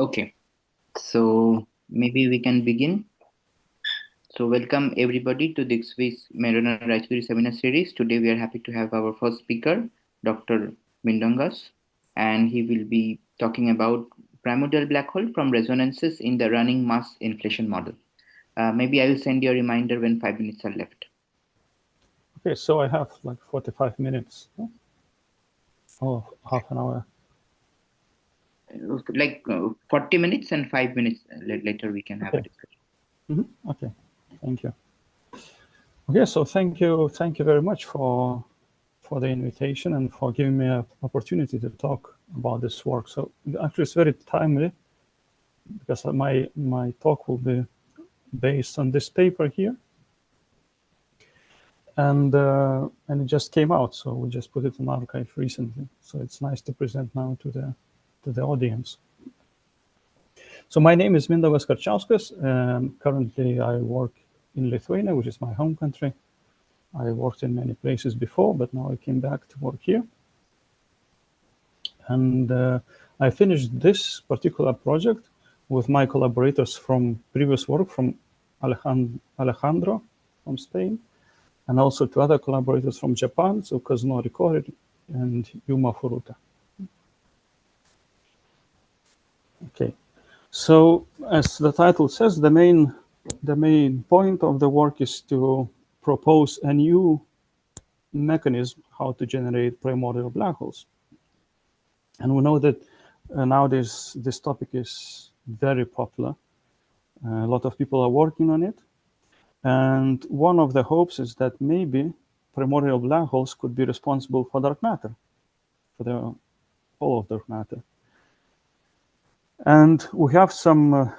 Okay, so maybe we can begin. So welcome everybody to this week's Majorana-Raychaudhuri seminar series. Today we are happy to have our first speaker, Dr. Mindaugas, and he will be talking about primordial black hole from resonances in the running mass inflation model. Maybe I will send you a reminder when 5 minutes are left. Okay, so I have like 45 minutes or half an hour. Like 40 minutes and 5 minutes later we can have a discussion. Okay, thank you. Okay, so thank you very much for the invitation and for giving me an opportunity to talk about this work. So actually it's very timely because my talk will be based on this paper here. And it just came out, so we just put it in archive recently. So it's nice to present now to the audience. So my name is Mindaugas Karčiauskas. Currently, I work in Lithuania, which is my home country. I worked in many places before, but now I came back to work here. And I finished this particular project with my collaborators from previous work, from Alejandro from Spain, and also two other collaborators from Japan, so Kazunori Kori and Yuma Furuta. Okay, so as the title says, the main point of the work is to propose a new mechanism how to generate primordial black holes. And we know that nowadays this topic is very popular. A lot of people are working on it. And one of the hopes is that maybe primordial black holes could be responsible for dark matter, for the whole of dark matter. And we have some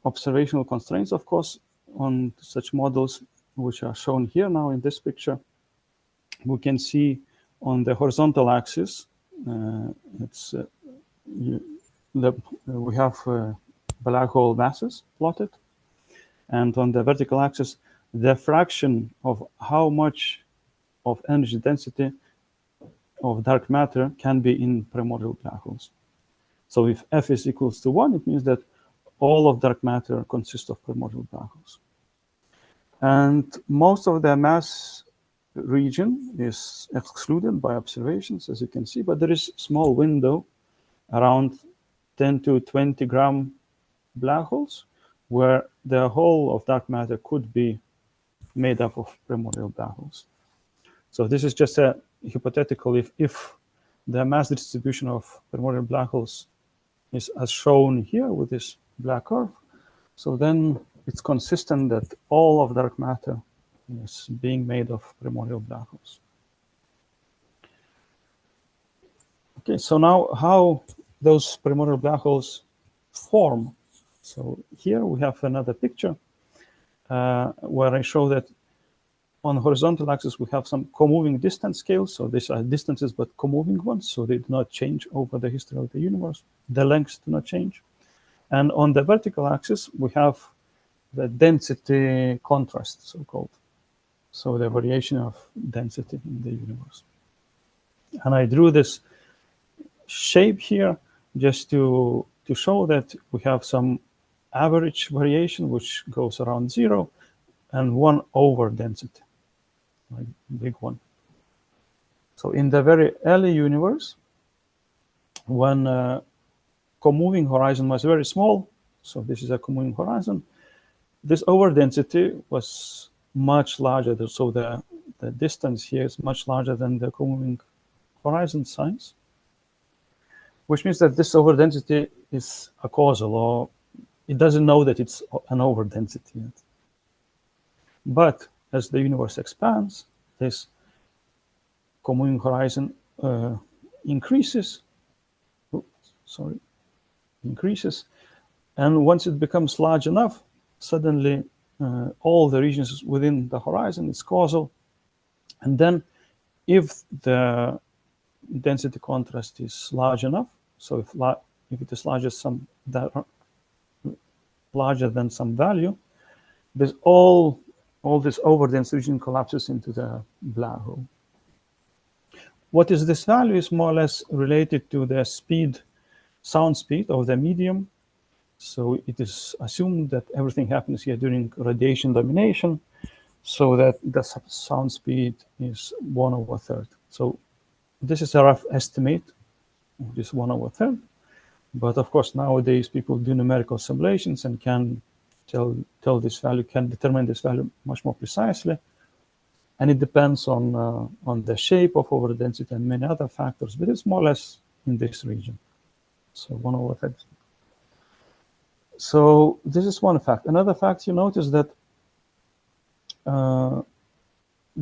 observational constraints, of course, on such models, which are shown here now in this picture. We can see on the horizontal axis, we have black hole masses plotted. And on the vertical axis, the fraction of how much of energy density of dark matter can be in primordial black holes. So if F is equals to 1, it means that all of dark matter consists of primordial black holes. And most of the mass region is excluded by observations, as you can see, but there is a small window around 10 to 20 gram black holes where the whole of dark matter could be made up of primordial black holes. So this is just a hypothetical if the mass distribution of primordial black holes is as shown here with this black curve. So then it's consistent that all of dark matter is being made of primordial black holes. Okay, so now how those primordial black holes form. So here we have another picture where I show that on the horizontal axis, we have some co-moving distance scales. So these are distances, but co-moving ones. So they do not change over the history of the universe. The lengths do not change. And on the vertical axis, we have the density contrast, so-called. So the variation of density in the universe. And I drew this shape here just to show that we have some average variation, which goes around 0, and 1 over density. Like big one. So in the very early universe, when co-moving horizon was very small, so this is a co-moving horizon, this overdensity was much larger. So the distance here is much larger than the co-moving horizon size, which means that this overdensity is a causal, or it doesn't know that it's an overdensity yet. But as the universe expands, this co-moving horizon increases, and once it becomes large enough, suddenly all the regions within the horizon is causal, and then if the density contrast is large enough, so if it is larger than some value, there's all this overdense region collapses into the black hole. What is this value is more or less related to the sound speed of the medium So it is assumed that everything happens here during radiation domination, so that the sound speed is 1/3. So this is a rough estimate of this 1/3. But of course, nowadays people do numerical simulations and can tell this value, can determine this value much more precisely. And it depends on the shape of overdensity and many other factors, but it's more or less in this region. So 1/3. So this is one fact. Another fact you notice that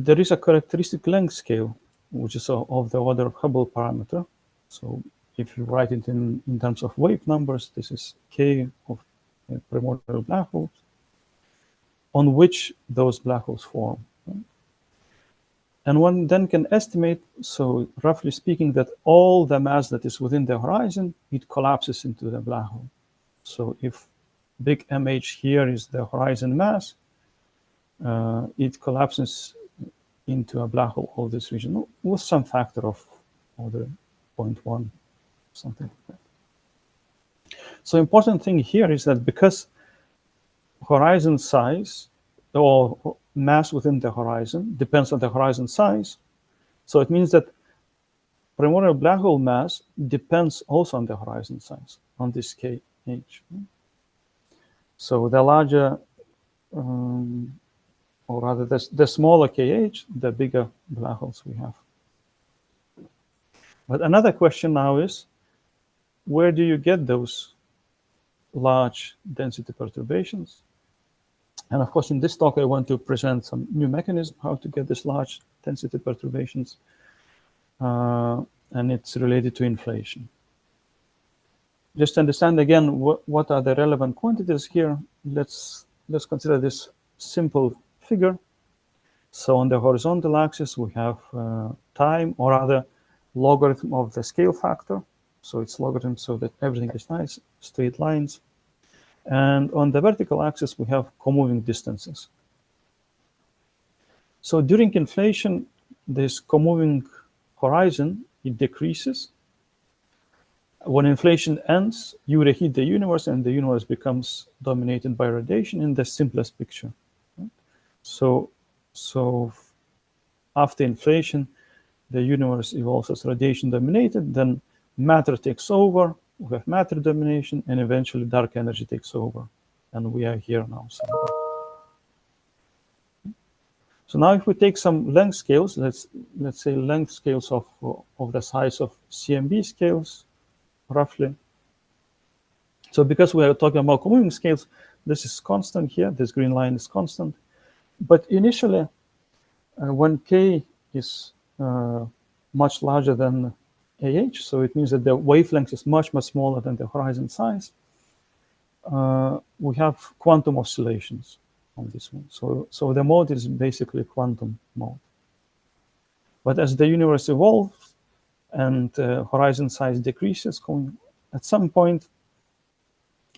there is a characteristic length scale, which is of the order of Hubble parameter. So if you write it in terms of wave numbers, this is K of primordial black holes, on which those black holes form. And one then can estimate, so roughly speaking, that all the mass that is within the horizon, it collapses into the black hole. So if big MH here is the horizon mass, it collapses into a black hole of this region with some factor of order 0.1, something like that. So important thing here is that because horizon size or mass within the horizon depends on the horizon size, so it means that primordial black hole mass depends also on the horizon size, on this kh. So the larger, or rather the smaller kh, the bigger black holes we have. But another question now is, where do you get those large density perturbations? And of course, in this talk, I want to present some new mechanism how to get these large density perturbations, and it's related to inflation. Just to understand again what are the relevant quantities here, let's consider this simple figure. So on the horizontal axis, we have time, or rather logarithm of the scale factor. So it's logarithm so that everything is nice, straight lines. And on the vertical axis, we have comoving distances. So during inflation, this comoving horizon, it decreases. When inflation ends, you reheat the universe, and the universe becomes dominated by radiation in the simplest picture. So after inflation, the universe evolves as radiation dominated, then matter takes over, we have matter domination, and eventually dark energy takes over. And we are here now. So now if we take some length scales, let's say length scales of the size of CMB scales, roughly. So because we are talking about comoving scales, this is constant here, this green line is constant. But initially, when K is much larger than AH, so it means that the wavelength is much, much smaller than the horizon size, we have quantum oscillations on this one. So the mode is basically quantum mode. But as the universe evolves and horizon size decreases, at some point,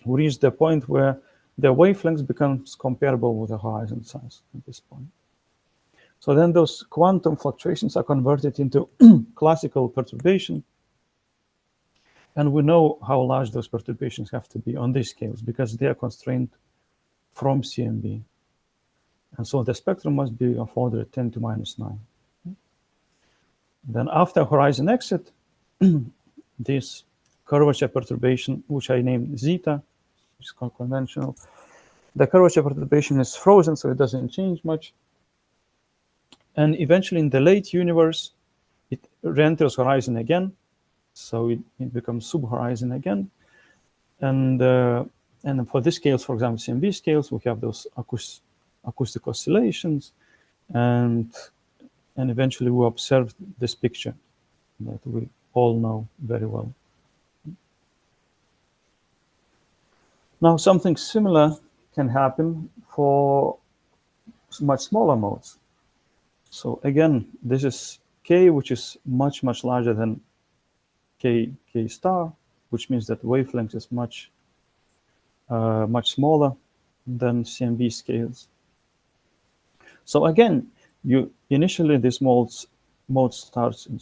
we reach the point where the wavelength becomes comparable with the horizon size at this point. So then those quantum fluctuations are converted into classical perturbation. And we know how large those perturbations have to be on these scales because they are constrained from CMB. And so the spectrum must be of order 10 to minus 9. Then after horizon exit, this curvature perturbation, which I named zeta, which is conventional, the curvature perturbation is frozen, so it doesn't change much. And eventually in the late universe, it re-enters horizon again. So it becomes subhorizon again. And for these scales, for example, CMB scales, we have those acoustic oscillations. And eventually we observe this picture that we all know very well. Now, something similar can happen for much smaller modes. So again, this is K, which is much, much larger than K star, which means that wavelength is much smaller than CMB scales. So again, initially this mode starts in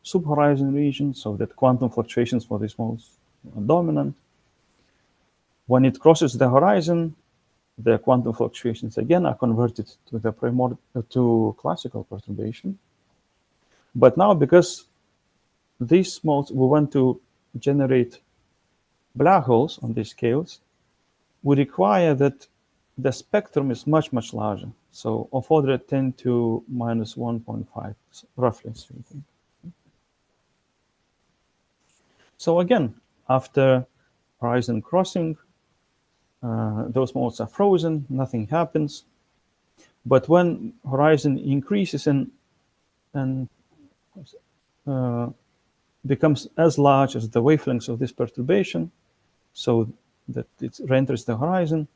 subhorizon region, so that quantum fluctuations for these modes are dominant. When it crosses the horizon, the quantum fluctuations again are converted to the to classical perturbation. But now, because these modes, we want to generate black holes on these scales, we require that the spectrum is much, much larger. So of order 10 to minus 1.5, roughly speaking. So again, after horizon crossing, those modes are frozen, nothing happens. But when horizon increases and becomes as large as the wavelengths of this perturbation, so that it re-enters the horizon,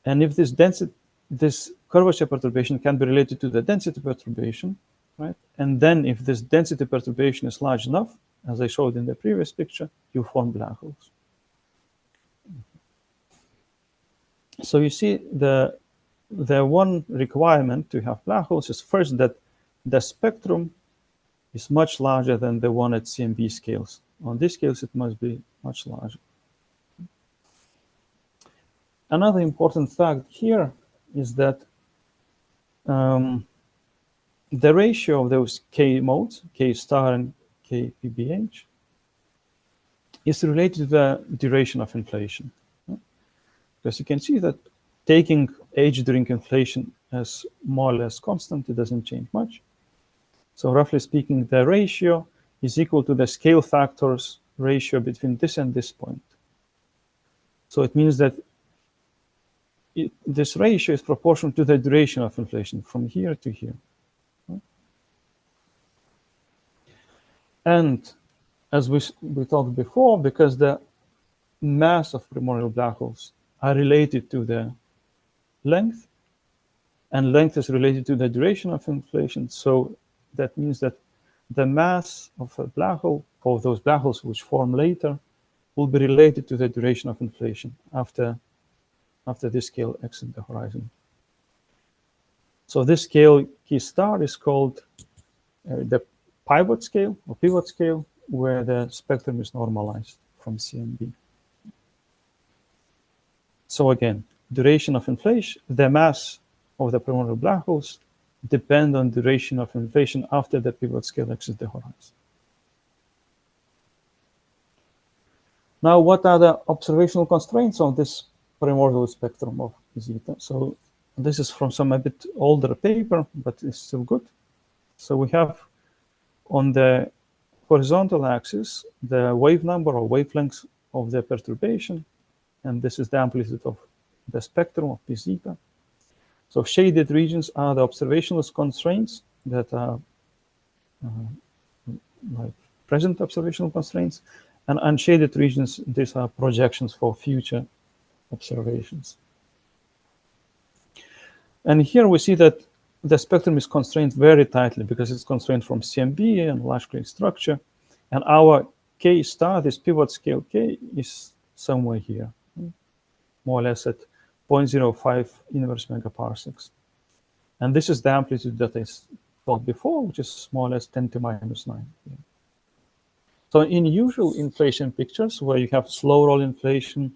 and if this curvature perturbation can be related to the density perturbation, right? And then if this density perturbation is large enough, as I showed in the previous picture, you form black holes. So you see the one requirement to have black holes is first that the spectrum is much larger than the one at CMB scales. On these scales, it must be much larger. Another important fact here is that the ratio of those K modes, K star and K PBH, is related to the duration of inflation. Because you can see that taking age during inflation as more or less constant, it doesn't change much. So roughly speaking, the ratio is equal to the scale factors ratio between this and this point. So it means that this ratio is proportional to the duration of inflation from here to here. And as we talked before, because the mass of primordial black holes are related to the length, and length is related to the duration of inflation, so that means that the mass of a black hole, or those black holes which form later, will be related to the duration of inflation after this scale exits the horizon. So this scale, K star, is called the pivot scale or pivot scale, where the spectrum is normalized from CMB. So again, duration of inflation, the mass of the primordial black holes depend on duration of inflation after the pivot scale exits the horizon. Now, what are the observational constraints on this primordial spectrum of zeta? So this is from some a bit older paper, but it's still good. So we have on the horizontal axis the wave number or wavelengths of the perturbation, and this is the amplitude of the spectrum of P zeta. So shaded regions are the observational constraints that are like present observational constraints, and unshaded regions, these are projections for future observations. And here we see that the spectrum is constrained very tightly because it's constrained from CMB and large grain structure. And our K star, this pivot scale K, is somewhere here, more or less at 0.05 inverse megaparsecs. And this is the amplitude that I thought before, which is more or less 10 to minus 9. So in usual inflation pictures, where you have slow roll inflation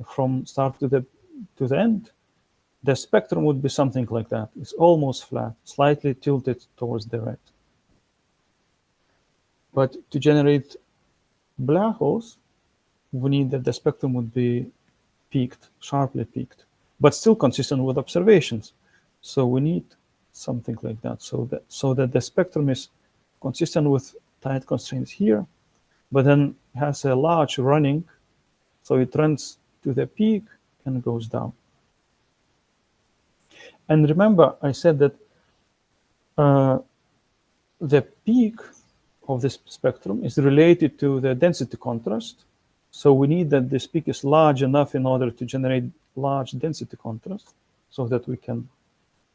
from start to the end, the spectrum would be something like that. It's almost flat, slightly tilted towards the right. But to generate black holes, we need that the spectrum would be peaked, sharply peaked, but still consistent with observations. So we need something like that, so that the spectrum is consistent with tight constraints here, but then has a large running, so it runs to the peak and goes down. And remember, I said that the peak of this spectrum is related to the density contrast. So we need that this peak is large enough in order to generate large density contrast so that we can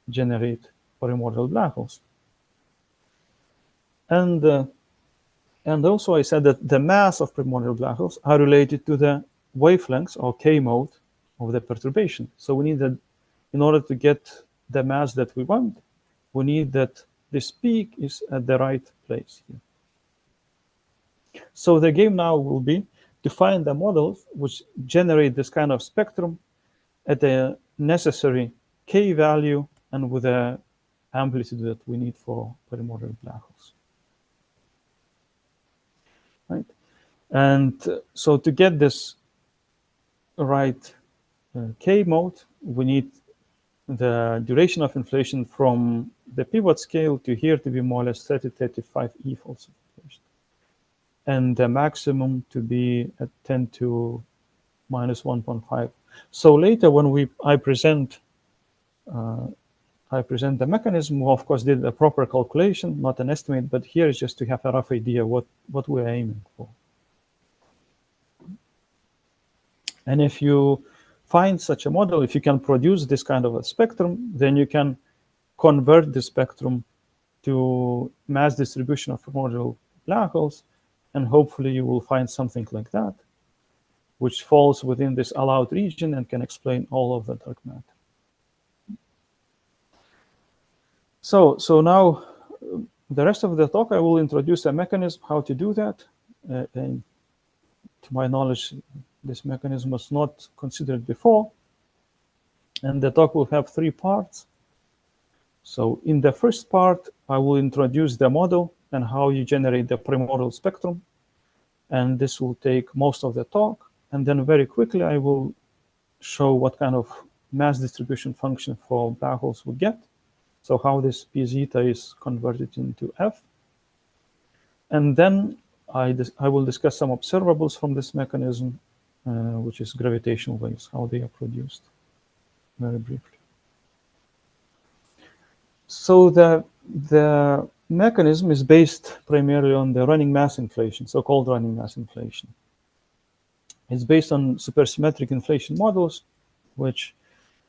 generate primordial black holes. And also I said that the mass of primordial black holes are related to the wavelengths or K mode of the perturbation. So we need that in order to get the mass that we want, we need that this peak is at the right place here. So the game now will be to find the models which generate this kind of spectrum at the necessary k value and with the amplitude that we need for primordial black holes. Right? And so to get this right k mode, we need the duration of inflation from the pivot scale to here to be more or less 30-35 e-folds of inflation. And the maximum to be at 10 to minus 1.5. So later when I present the mechanism, we of course did a proper calculation, not an estimate, but here is just to have a rough idea what we're aiming for. And if you find such a model, if you can produce this kind of a spectrum, then you can convert the spectrum to mass distribution of primordial black holes, and hopefully you will find something like that, which falls within this allowed region and can explain all of the dark matter. So now the rest of the talk, I will introduce a mechanism how to do that. And to my knowledge, this mechanism was not considered before. And the talk will have 3 parts. So in the first part, I will introduce the model and how you generate the primordial spectrum. And this will take most of the talk. And then very quickly, I will show what kind of mass distribution function for black holes we get. So how this p zeta is converted into f. And then I will discuss some observables from this mechanism, which is gravitational waves, how they are produced, very briefly. So the mechanism is based primarily on the running mass inflation, so-called running mass inflation. It's based on supersymmetric inflation models, which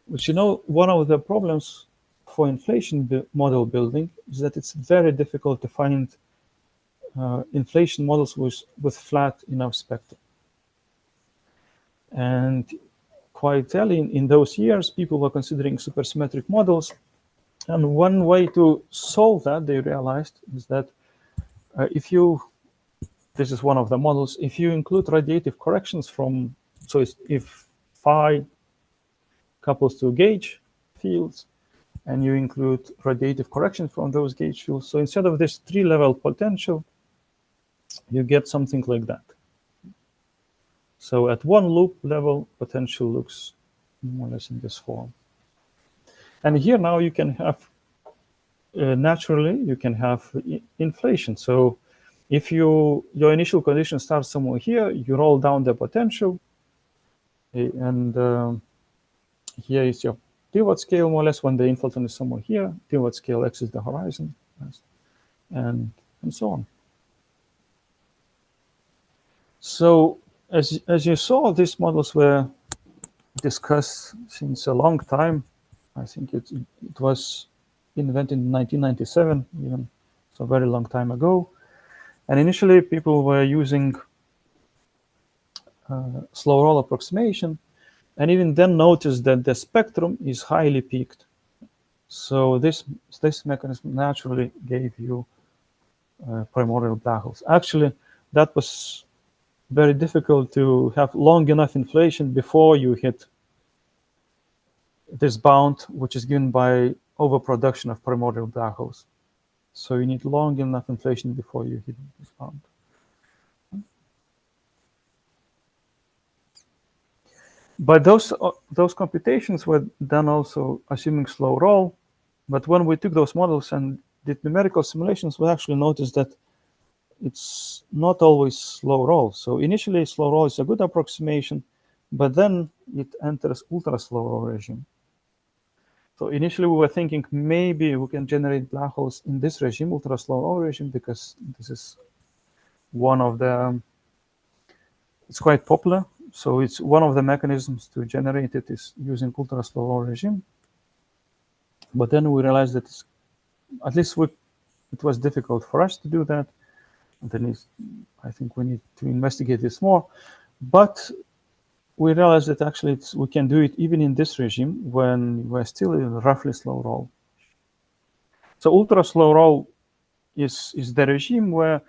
you know, one of the problems for inflation model building is that it's very difficult to find inflation models with flat enough spectrum. And quite early in those years, people were considering supersymmetric models. And one way to solve that, they realized, is that this is one of the models, if you include radiative corrections from, so if phi couples to gauge fields, and you include radiative corrections from those gauge fields. So instead of this 3-level potential, you get something like that. So at one loop level, potential looks more or less in this form. And here now you can have, naturally, you can have inflation. So if your initial condition starts somewhere here, you roll down the potential, and here is your pivot scale, more or less, when the infiltrant is somewhere here. Pivot scale X is the horizon, and so on. So as you saw, these models were discussed since a long time. I think it was invented in 1997, even, so a very long time ago. And initially, people were using slow roll approximation, and even then noticed that the spectrum is highly peaked. So this mechanism naturally gave you primordial black holes. Actually, that was very difficult to have long enough inflation before you hit this bound, which is given by overproduction of primordial black holes. So you need long enough inflation before you hit this bound. But those computations were done also assuming slow roll. But when we took those models and did numerical simulations, we actually noticed that it's not always slow roll. So initially, slow roll is a good approximation, but then it enters ultra slow roll regime. So initially, we were thinking maybe we can generate black holes in this regime, ultra slow roll regime, because this is one of the, it's quite popular. So it's one of the mechanisms to generate it is using ultra slow roll regime. But then we realized that at least it was difficult for us to do that. And then I think we need to investigate this more. But we realized that actually we can do it even in this regime when we're still in roughly slow roll. So ultra slow roll is the regime where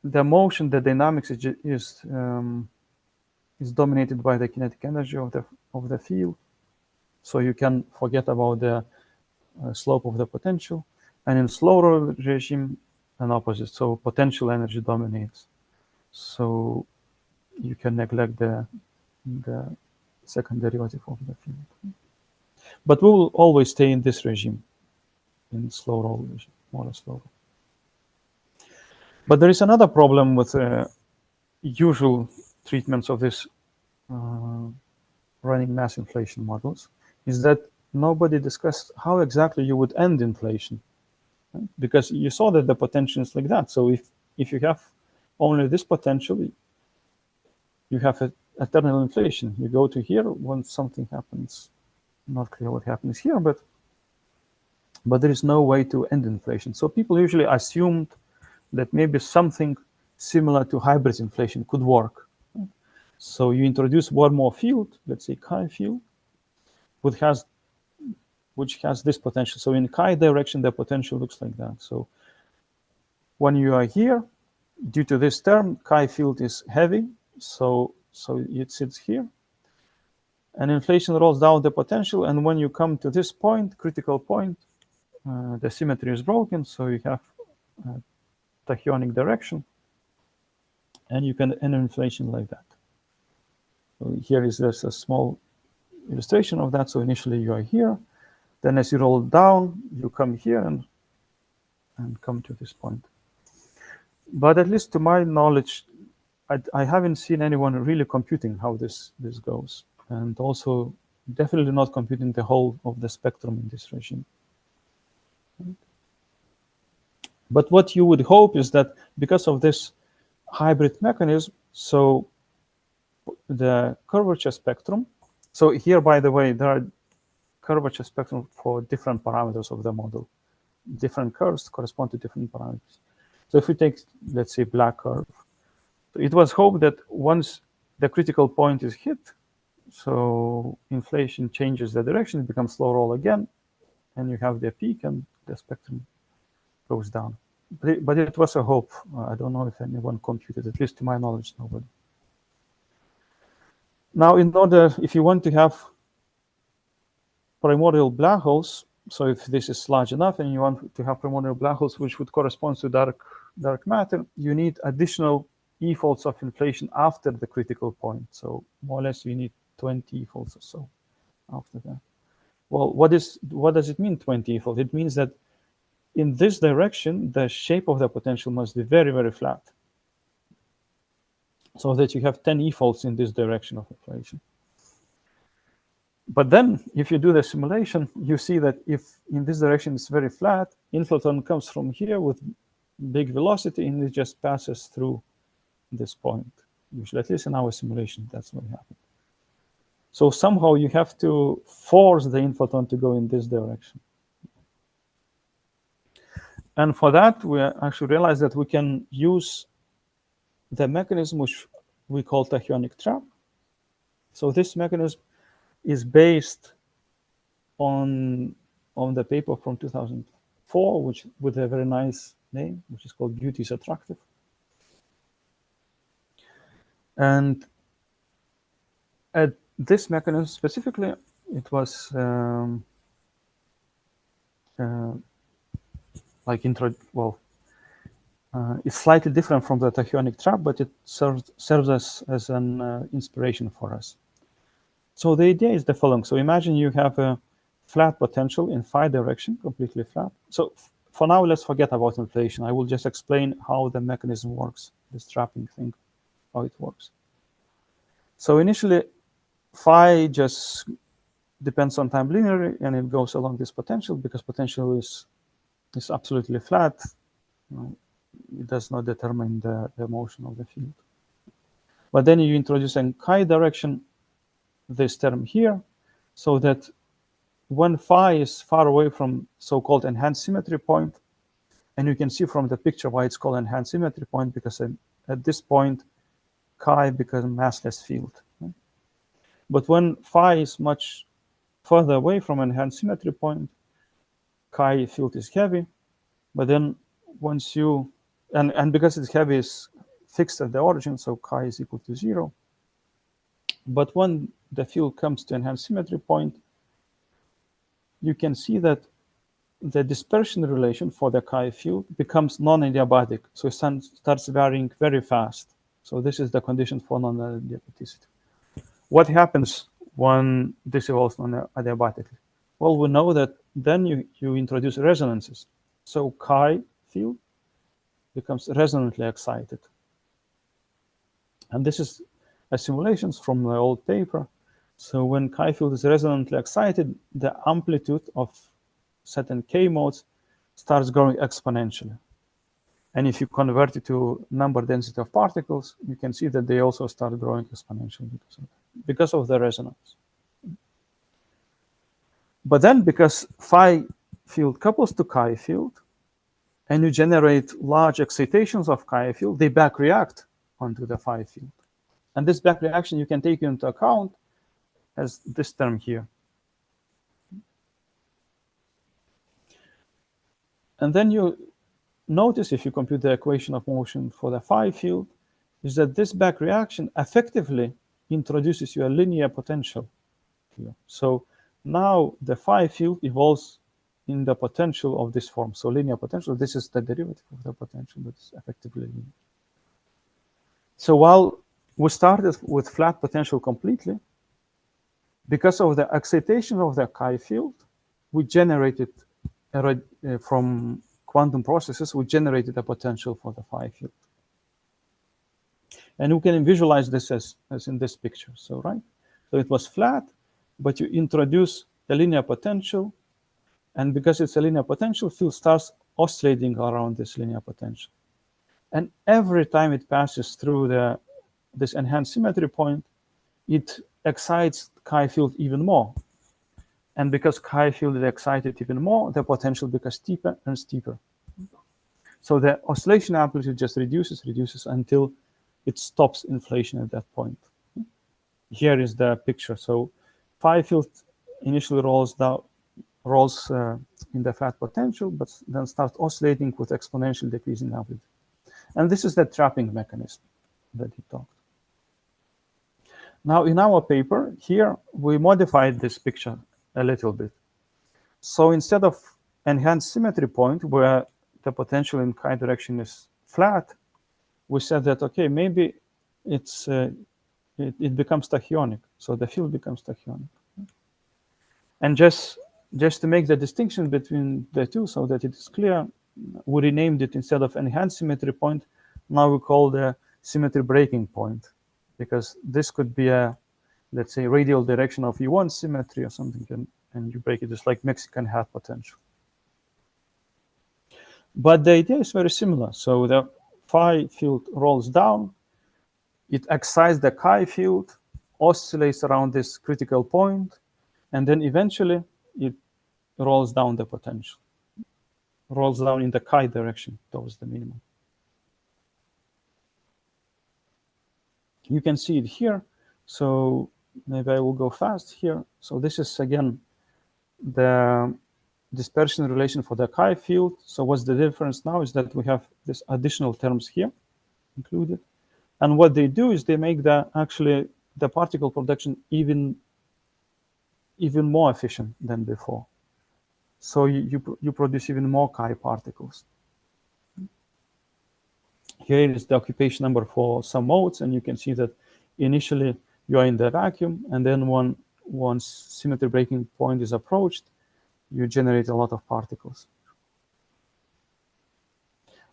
the motion, the dynamics is dominated by the kinetic energy of the field. So you can forget about the slope of the potential. And in slow roll regime, an opposite. So potential energy dominates. So you can neglect the second derivative of the field. But we will always stay in this regime, in slow roll regime, more or slow roll. But there is another problem with usual treatments of this running mass inflation models, is that nobody discussed how exactly you would end inflation. Right? Because you saw that the potential is like that. So if you have only this potential, you have eternal inflation. You go to here when something happens. Not clear what happens here, but there is no way to end inflation. So people usually assumed that maybe something similar to hybrid inflation could work. So you introduce one more field, let's say chi field, which has this potential. So in chi direction, the potential looks like that. So when you are here, due to this term, chi field is heavy, so it sits here. And inflation rolls down the potential, and when you come to this point, critical point, the symmetry is broken, so you have tachyonic direction, and you can end inflation like that. So here is just a small illustration of that. So initially you are here, then as you roll down, you come here and come to this point. But at least to my knowledge, I haven't seen anyone really computing how this goes, and also definitely not computing the whole of the spectrum in this regime. But what you would hope is that because of this hybrid mechanism, so the curvature spectrum, so here, by the way, there are curvature spectrum for different parameters of the model. Different curves correspond to different parameters. So if we take, let's say, black curve, it was hoped that once the critical point is hit, so inflation changes the direction, it becomes slow roll again, and you have the peak and the spectrum goes down. But it was a hope. I don't know if anyone computed, at least to my knowledge, nobody. Now, if you want to have primordial black holes, so if this is large enough and you want to have primordial black holes which would correspond to dark matter, you need additional e-folds of inflation after the critical point. So more or less you need 20 e-folds or so after that. Well, what does it mean, 20 e-folds? It means that in this direction, the shape of the potential must be very, very flat, so that you have 10 e-folds in this direction of inflation. But then, if you do the simulation, you see that if in this direction it's very flat, inflaton comes from here with big velocity, and it just passes through this point. Usually, at least in our simulation, that's what happened. So somehow you have to force the inflaton to go in this direction. And for that, we actually realized that we can use the mechanism which we call tachyonic trap. So this mechanism is based on the paper from 2004, with a very nice name, which is called Beauty is Attractive. And at this mechanism specifically, it was it's slightly different from the tachyonic trap, but it serves as an inspiration for us. So the idea is the following. So imagine you have a flat potential in phi direction, completely flat. So for now, let's forget about inflation. I will just explain how the mechanism works, this trapping thing, how it works. So initially, phi just depends on time linearly, and it goes along this potential because potential is absolutely flat. It does not determine the motion of the field. But then you introduce in chi direction this term here, so that when phi is far away from so-called enhanced symmetry point, and you can see from the picture why it's called enhanced symmetry point, because at this point, chi becomes a massless field. But when phi is much further away from enhanced symmetry point, chi field is heavy. But then once you and because it's heavy, is fixed at the origin, so chi is equal to 0. But when the field comes to enhanced symmetry point, you can see that the dispersion relation for the chi field becomes non-adiabatic, so it starts varying very fast. So this is the condition for non-adiabaticity. What happens when this evolves non-adiabatically? Well, we know that then you introduce resonances. So chi field becomes resonantly excited. And this is a simulations from the old paper. So when chi field is resonantly excited, the amplitude of certain k modes starts growing exponentially. And if you convert it to number density of particles, you can see that they also start growing exponentially because of the resonance. But then because phi field couples to chi field, and you generate large excitations of chi field, they back react onto the phi field. And this back reaction you can take into account as this term here. And then you notice, if you compute the equation of motion for the phi field, is that this back reaction effectively introduces you a linear potential here. So now the phi field evolves in the potential of this form. So linear potential, this is the derivative of the potential, but it's effectively linear. So while we started with flat potential completely, because of the excitation of the chi field, we generated from quantum processes, we generated a potential for the phi field. And we can visualize this as in this picture. So, right? So it was flat, but you introduce a linear potential. And because it's a linear potential, field starts oscillating around this linear potential. And every time it passes through this enhanced symmetry point, it excites chi field even more. And because chi field is excited even more, the potential becomes steeper and steeper. So the oscillation amplitude just reduces until it stops inflation at that point. Here is the picture. So phi field initially rolls in the flat potential, but then starts oscillating with exponential decreasing amplitude. And this is the trapping mechanism that he talked. Now, in our paper here, we modified this picture a little bit. So instead of enhanced symmetry point, where the potential in chi direction is flat, we said that, okay, maybe it becomes tachyonic. So the field becomes tachyonic. And just to make the distinction between the two so that it is clear, we renamed it, instead of enhanced symmetry point, now we call the symmetry breaking point, because this could be a, let's say, radial direction of U1 symmetry or something, and you break it. It's like Mexican hat potential. But the idea is very similar. So the phi field rolls down, it excites the chi field, oscillates around this critical point, and then eventually it rolls down the potential, rolls down in the chi direction towards the minimum. You can see it here. So maybe I will go fast here. So this is, again, the dispersion relation for the chi field. So what's the difference now is that we have these additional terms here included. And what they do is they make the particle production even more efficient than before. So you produce even more chi particles. Here is the occupation number for some modes, and you can see that initially you are in the vacuum, and then once symmetry breaking point is approached, you generate a lot of particles.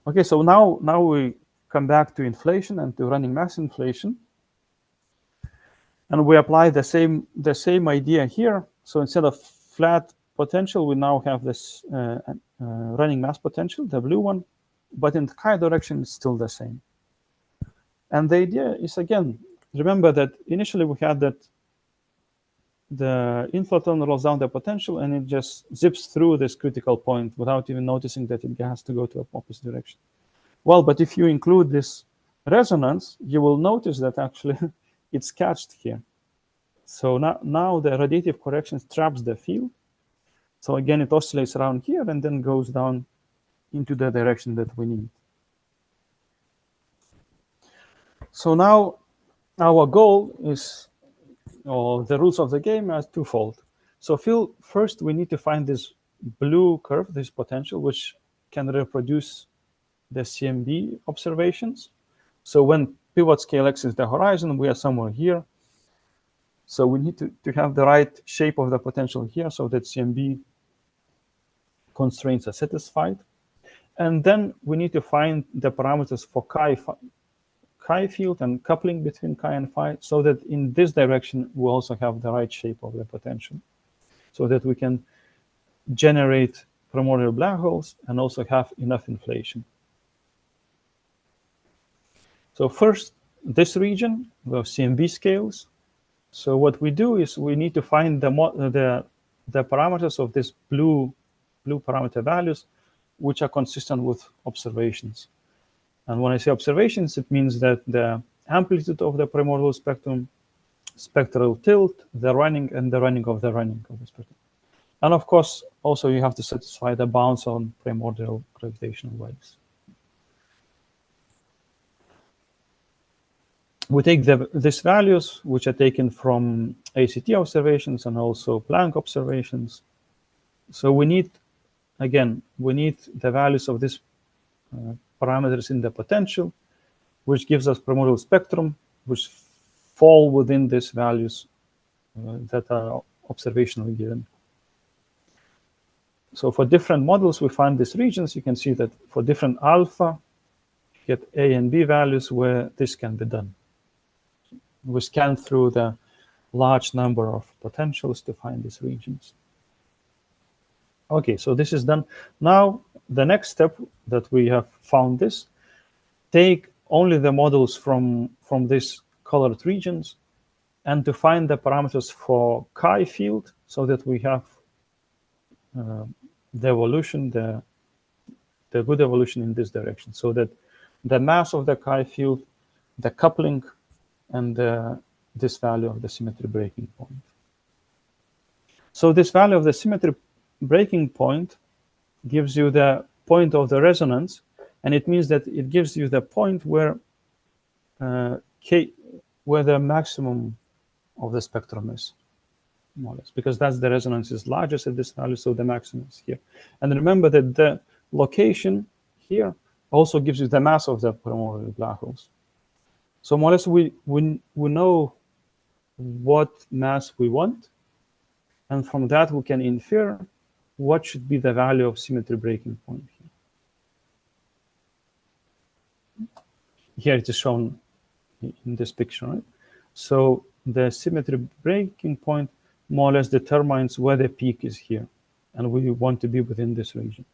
Okay, so now we come back to inflation and to running mass inflation, and we apply the same idea here. So instead of flat potential, we now have this running mass potential, the blue one, but in the chi direction it's still the same. And the idea is, again, remember that initially we had that the inflaton rolls down the potential and it just zips through this critical point without even noticing that it has to go to a opposite direction. Well, but if you include this resonance, you will notice that actually it's catched here. So now the radiative correction traps the field. So again, it oscillates around here and then goes down into the direction that we need. So now our goal is, or the rules of the game are twofold. So first we need to find this blue curve, this potential, which can reproduce the CMB observations. So when pivot scale x is the horizon, we are somewhere here. So we need to have the right shape of the potential here so that CMB constraints are satisfied. And then we need to find the parameters for chi field and coupling between chi and phi, so that in this direction we also have the right shape of the potential, so that we can generate primordial black holes and also have enough inflation. So first, this region, we have CMB scales. So what we do is we need to find the parameters of this blue parameter values, which are consistent with observations. And when I say observations, it means that the amplitude of the primordial spectrum, spectral tilt, the running, and the running of the spectrum. And of course, also you have to satisfy the bounds on primordial gravitational waves. We take these values, which are taken from ACT observations and also Planck observations. So we need, again, the values of these parameters in the potential, which gives us primordial spectrum, which fall within these values that are observationally given. So for different models, we find these regions. You can see that for different alpha, you get A and B values where this can be done. We scan through the large number of potentials to find these regions. Okay, so this is done. Now, the next step that we have found this, take only the models from these colored regions and to find the parameters for chi field so that we have the evolution, the good evolution in this direction, so that the mass of the chi field, the coupling, and this value of the symmetry breaking point. So this value of the symmetry breaking point gives you the point of the resonance, and it means that it gives you the point where where the maximum of the spectrum is, more or less, because that's the resonance is largest at this value, so the maximum is here. And remember that the location here also gives you the mass of the primordial black holes. So more or less, we know what mass we want, and from that we can infer what should be the value of symmetry breaking point here. Here it is shown in this picture, right? So the symmetry breaking point more or less determines where the peak is here, and we want to be within this region.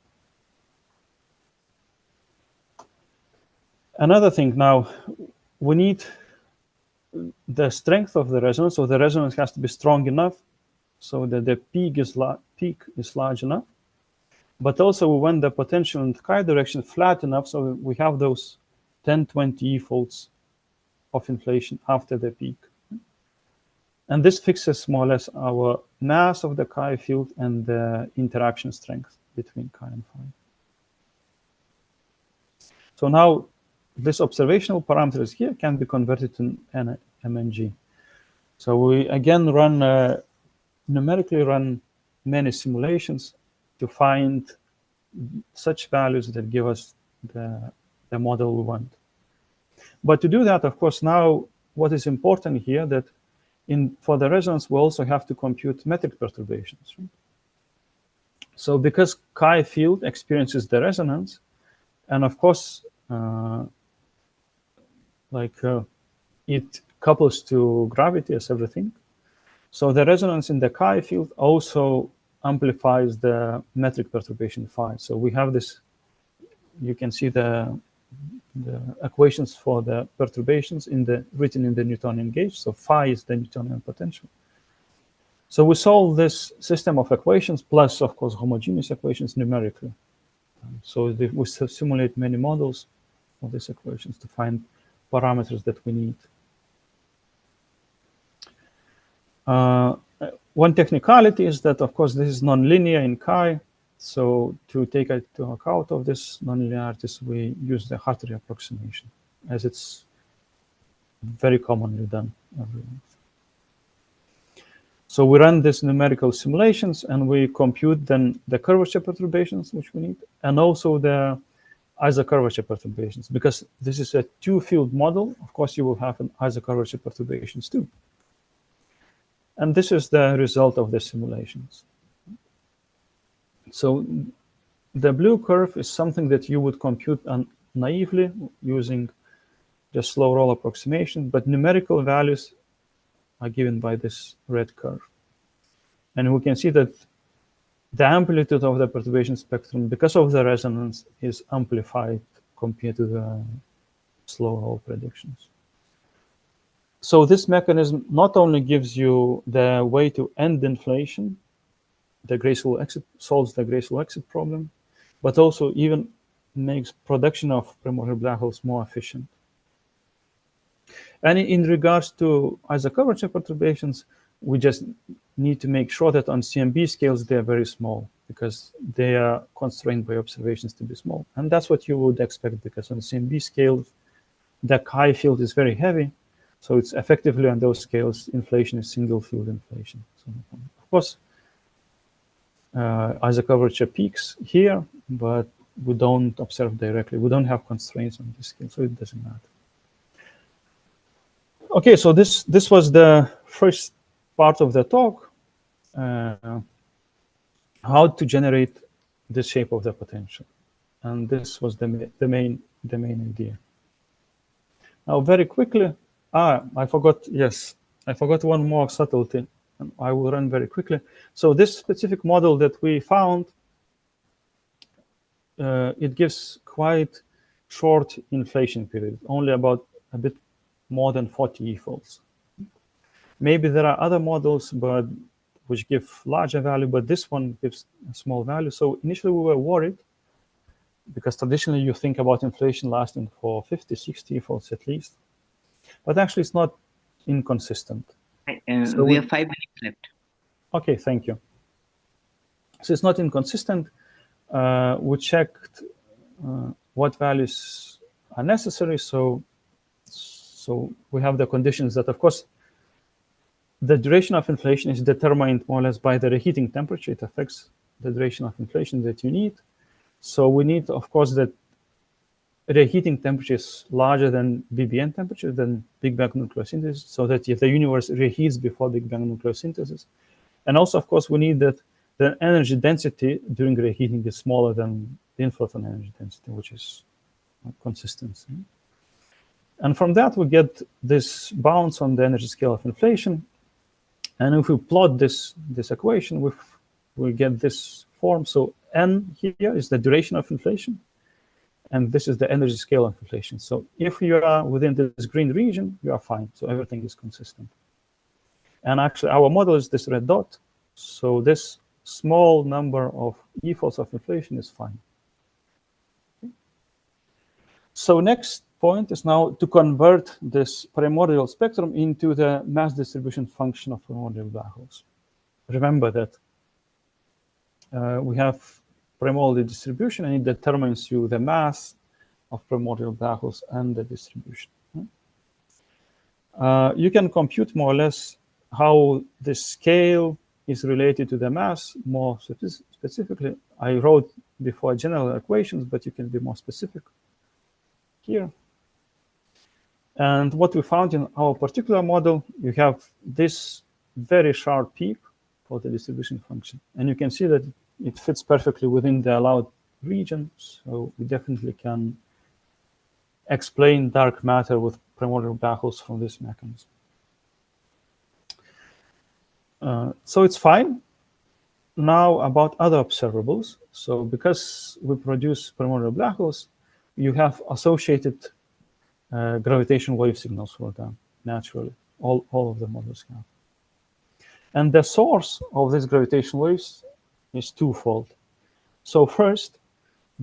Another thing now, we need the strength of the resonance, so the resonance has to be strong enough so that the peak is large enough, but also we want the potential in the chi direction flat enough so we have those 10-20 E-folds of inflation after the peak. And this fixes more or less our mass of the chi field and the interaction strength between chi and phi. So now this observational parameters here can be converted to MNG. So we again numerically run many simulations to find such values that give us the model we want. But to do that, of course, now what is important here that for the resonance, we also have to compute metric perturbations. Right? So because chi field experiences the resonance, and of course, it couples to gravity as everything. So the resonance in the chi field also amplifies the metric perturbation phi. So we have this, you can see the equations for the perturbations written in the Newtonian gauge. So phi is the Newtonian potential. So we solve this system of equations plus, of course, homogeneous equations numerically. So we simulate many models of these equations to find parameters that we need. One technicality is that, of course, this is nonlinear in chi. So to take into account of this nonlinearities, we use the Hartree approximation, as it's very commonly done everywhere. So we run these numerical simulations and we compute then the curvature perturbations which we need, and also the isocurvature perturbations, because this is a two-field model. Of course, you will have an isocurvature perturbations too. And this is the result of the simulations. So the blue curve is something that you would compute naively using the slow roll approximation, but numerical values are given by this red curve. And we can see that the amplitude of the perturbation spectrum, because of the resonance, is amplified compared to the slow roll predictions. So this mechanism not only gives you the way to end inflation, the graceful exit solves the graceful exit problem, but also even makes production of primordial black holes more efficient. And in regards to isocurvature perturbations, we just need to make sure that on CMB scales, they're very small because they are constrained by observations to be small. And that's what you would expect, because on CMB scales, the chi field is very heavy. So it's effectively on those scales, inflation is single field inflation. So of course, isocurvature peaks here, but we don't observe directly. We don't have constraints on this scale, so it doesn't matter. Okay, so this was the first part of the talk, how to generate the shape of the potential. And this was the main idea. Now, very quickly, I forgot one more subtlety, and I will run very quickly. So this specific model that we found, it gives quite short inflation period, only about a bit more than 40 e-folds. Maybe there are other models which give larger value, but this one gives a small value. So initially we were worried, because traditionally you think about inflation lasting for 50, 60 e-folds at least. But actually it's not inconsistent. So we have 5 minutes left. Okay, thank you. So it's not inconsistent. We checked what values are necessary. So we have the conditions that, of course, the duration of inflation is determined more or less by the reheating temperature. It affects the duration of inflation that you need. So we need, of course, that reheating temperature is larger than BBN temperature, than Big Bang nucleosynthesis, so that if the universe reheats before Big Bang nucleosynthesis. And also, of course, we need that the energy density during reheating is smaller than the inflaton energy density, which is consistency. And from that, we get this bounce on the energy scale of inflation. And if we plot this equation, we get this form. So N here is the duration of inflation, and this is the energy scale of inflation. So if you are within this green region, you are fine. So everything is consistent. And actually, our model is this red dot. So this small number of e-folds of inflation is fine. Okay. So next point is now to convert this primordial spectrum into the mass distribution function of primordial black holes. Remember that we have primordial distribution, and it determines you the mass of primordial black holes and the distribution. You can compute more or less how the scale is related to the mass more specifically. I wrote before general equations, but you can be more specific here. And what we found in our particular model, you have this very sharp peak for the distribution function. And you can see that it fits perfectly within the allowed region. So we definitely can explain dark matter with primordial black holes from this mechanism. So it's fine. Now about other observables. So because we produce primordial black holes, you have associated gravitational wave signals for them, naturally. All of the models have. And the source of these gravitational waves is twofold. So first,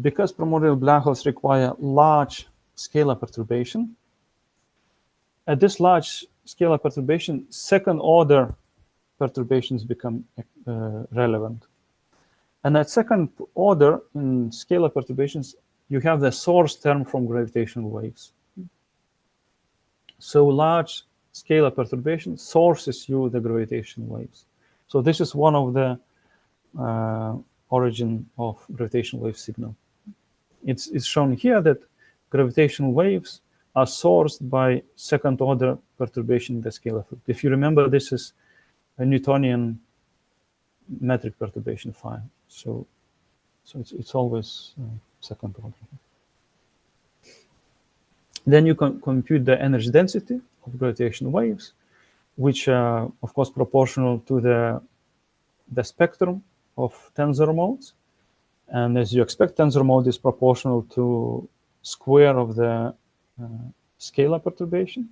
because primordial black holes require large scalar perturbation, at this large scalar perturbation, second order perturbations become relevant. And at second order in scalar perturbations, you have the source term from gravitational waves. So large scalar perturbation sources you the gravitational waves. So this is one of the origin of gravitational wave signal. It's shown here that gravitational waves are sourced by second order perturbation in the scalar field. If you remember, this is a Newtonian metric perturbation file. So it's always second order. Then you can compute the energy density of gravitational waves, which are, of course, proportional to the spectrum of tensor modes. And as you expect, tensor mode is proportional to square of the scalar perturbation.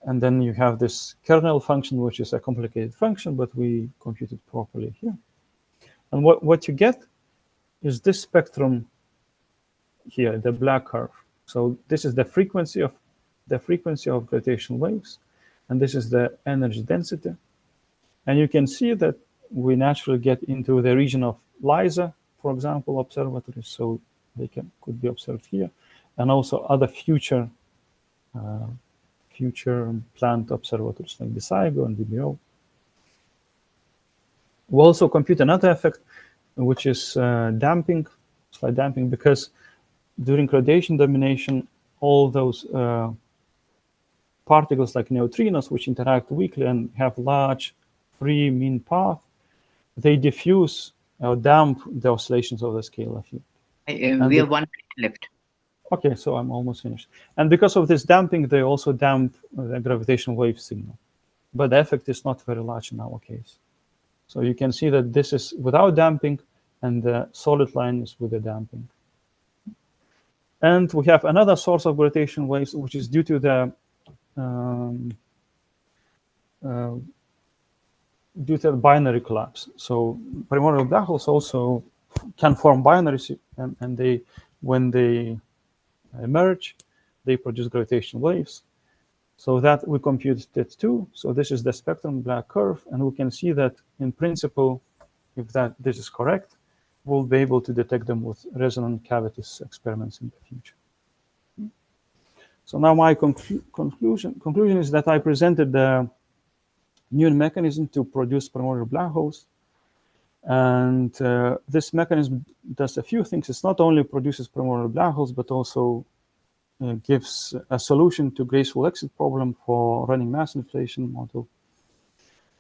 And then you have this kernel function, which is a complicated function, but we compute it properly here. And what you get is this spectrum here, the black curve. So this is the frequency of gravitational waves, and this is the energy density. And you can see that we naturally get into the region of LISA, for example, observatories, so they could be observed here, and also other future planned observatories like the SIGO and DBO. We also compute another effect, which is damping, slight damping, because during radiation domination, all those particles like neutrinos, which interact weakly and have large free mean path, they diffuse or damp the oscillations of the scalar field. We have 1 minute left. Okay, so I'm almost finished. And because of this damping, they also damp the gravitational wave signal. But the effect is not very large in our case. So you can see that this is without damping, and the solid line is with the damping. And we have another source of gravitational waves, which is due to the binary collapse. So primordial black holes also can form binaries, and they, when they emerge, they produce gravitational waves. So that we computed it too. So this is the spectrum black curve, and we can see that in principle, if this is correct, we'll be able to detect them with resonant cavities experiments in the future. So now my conclusion is that I presented the new mechanism to produce primordial black holes. And this mechanism does a few things. It's not only produces primordial black holes, but also gives a solution to graceful exit problem for running mass inflation model,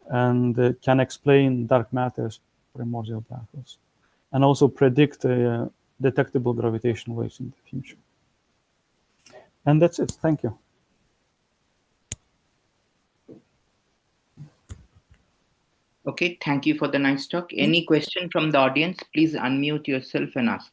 and can explain dark matter's primordial black holes, and also predict detectable gravitational waves in the future. And that's it. Thank you. Okay, thank you for the nice talk. Any question from the audience? Please unmute yourself and ask.